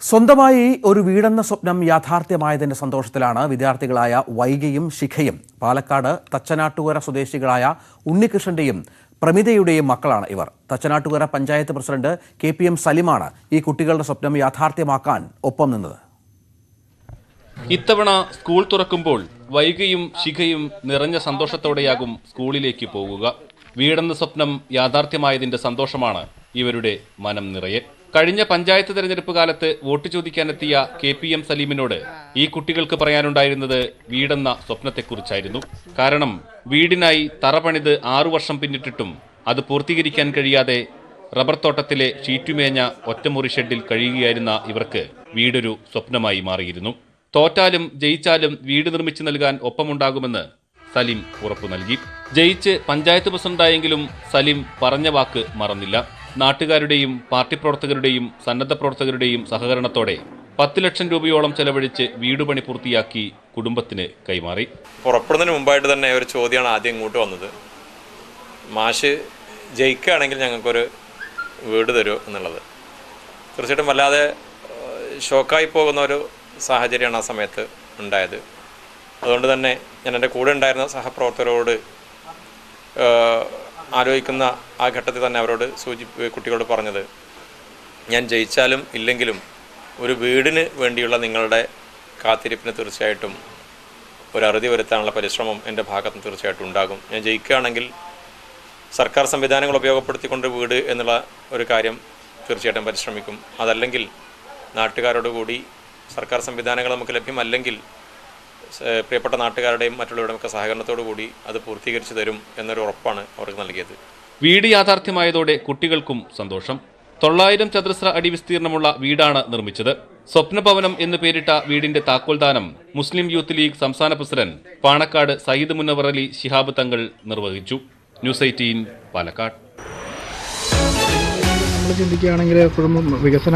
സ്വന്തമായി ഒരു വീടെന്ന സ്വപ്നം യാഥാർത്ഥ്യമായതിന്റെ സന്തോഷത്തിലാണ് വിദ്യാർത്ഥികളായ വൈഗയും ശിഖയും. പാലക്കാട് തച്ചനാട്ടുകര സ്വദേശികളായ ഉണ്ണികൃഷ്ണന്റെയും പ്രമിതയുടെയും മക്കളാണ് ഇവർ. തച്ചനാട്ടുകര പഞ്ചായത്ത് പ്രസിഡന്റ് KPM സലിമാണ് ഈ കുട്ടികളുടെ സ്വപ്നം യാഥാർത്ഥ്യമാക്കാൻ ഒപ്പം നിന്നത്. ഇത്തവണ സ്കൂൾ തുറക്കുമ്പോൾ വൈഗയും ശിഖയും നിറഞ്ഞ സന്തോഷത്തോടെയാകും സ്കൂളിലേക്ക് പോകുക. വീടെന്ന സ്വപ്നം യാഥാർത്ഥ്യമായതിന്റെ സന്തോഷമാണ് ഇവരുടെ മനം നിറയെ. കഴിഞ്ഞ പഞ്ചായത്ത് തെരഞ്ഞെടുപ്പ് കാലത്ത് വോട്ട് ചോദിക്കാനെത്തിയ KPM സലീമിനോട് ഈ കുട്ടികൾക്ക് പറയാനുണ്ടായിരുന്നത് വീടെന്ന സ്വപ്നത്തെക്കുറിച്ചായിരുന്നു. കാരണം വീടിനായി തറ പണിത് 6 വർഷം പിന്നിട്ടിട്ടും അത് പൂർത്തീകരിക്കാൻ കഴിയാതെ റബ്ബർ തോട്ടത്തിലെ ഷീറ്റുമേഞ്ഞ ഒറ്റമുറി ഷെഡിൽ കഴിയുകയായിരുന്ന ഇവർക്ക് വീടൊരു സ്വപ്നമായി മാറിയിരുന്നു. തോറ്റാലും ജയിച്ചാലും വീട് നിർമ്മിച്ചു നൽകാൻ ഒപ്പമുണ്ടാകുമെന്ന് സലീം ഉറപ്പു നൽകി. ജയിച്ച് പഞ്ചായത്ത് പ്രസിഡന്റായെങ്കിലും സലീം പറഞ്ഞ വാക്ക് മറന്നില്ല. നാട്ടുകാരുടെയും പാർട്ടി പ്രവർത്തകരുടെയും സന്നദ്ധ പ്രവർത്തകരുടെയും സഹകരണത്തോടെ 10 ലക്ഷം രൂപയോളം ചെലവഴിച്ച് വീടുപണി പൂർത്തിയാക്കി കുടുംബത്തിന് കൈമാറി. പുറപ്പെടുന്നതിന് മുമ്പായിട്ട് തന്നെ ഒരു ചോദ്യമാണ് ആദ്യം ഇങ്ങോട്ട് വന്നത്. മാഷ് ജയിക്കുകയാണെങ്കിൽ ഞങ്ങൾക്കൊരു വീട് തരുമോ എന്നുള്ളത്. തീർച്ചയായിട്ടും വല്ലാതെ ഷോക്കായി പോകുന്ന ഒരു സാഹചര്യമാണ് ആ സമയത്ത് ഉണ്ടായത്. അതുകൊണ്ട് തന്നെ ഞാൻ എൻ്റെ കൂടെ ഉണ്ടായിരുന്ന സഹപ്രവർത്തകരോട് ആലോചിക്കുന്ന ആ ഘട്ടത്തിൽ തന്നെ അവരോട് കുട്ടികളോട് പറഞ്ഞത്, ഞാൻ ജയിച്ചാലും ഇല്ലെങ്കിലും ഒരു വീടിന് വേണ്ടിയുള്ള നിങ്ങളുടെ കാത്തിരിപ്പിന് തീർച്ചയായിട്ടും ഒരു അറുതി വരുത്താനുള്ള പരിശ്രമം എൻ്റെ ഭാഗത്ത് നിന്ന് തീർച്ചയായിട്ടും ഉണ്ടാകും. ഞാൻ ജയിക്കുകയാണെങ്കിൽ സർക്കാർ സംവിധാനങ്ങൾ ഉപയോഗപ്പെടുത്തിക്കൊണ്ട് വീട് എന്നുള്ള ഒരു കാര്യം തീർച്ചയായിട്ടും പരിശ്രമിക്കും. അതല്ലെങ്കിൽ നാട്ടുകാരോട് കൂടി സർക്കാർ സംവിധാനങ്ങൾ നമുക്ക് ലഭ്യമല്ലെങ്കിൽ പ്രിയപ്പെട്ട നാട്ടുകാരുടെയും മറ്റുള്ളവരുടെയൊക്കെ സഹകരണത്തോടു കൂടി അത് പൂർത്തീകരിച്ചു തരും എന്നൊരു ഉറപ്പാണ് അവർക്ക് നൽകിയത്. വീട് യാഥാർത്ഥ്യമായതോടെ കുട്ടികൾക്കും സന്തോഷം. 900 ചതുരശ്ര അടി വിസ്തീർണമുള്ള വീടാണ് നിർമ്മിച്ചത്. സ്വപ്നഭവനം എന്ന് പേരിട്ട വീടിന്റെ താക്കോൽദാനം മുസ്ലിം യൂത്ത് ലീഗ് സംസ്ഥാന പ്രസിഡന്റ് പാണക്കാട് സയ്യിദ് മുനവർ അലി ശിഹാബ് തങ്ങൾ നിർവഹിച്ചു. ന്യൂസ് 18 പാലക്കാട്. നമ്മൾ ചിന്തിക്കുകയാണെങ്കിൽ എപ്പോഴും വികസന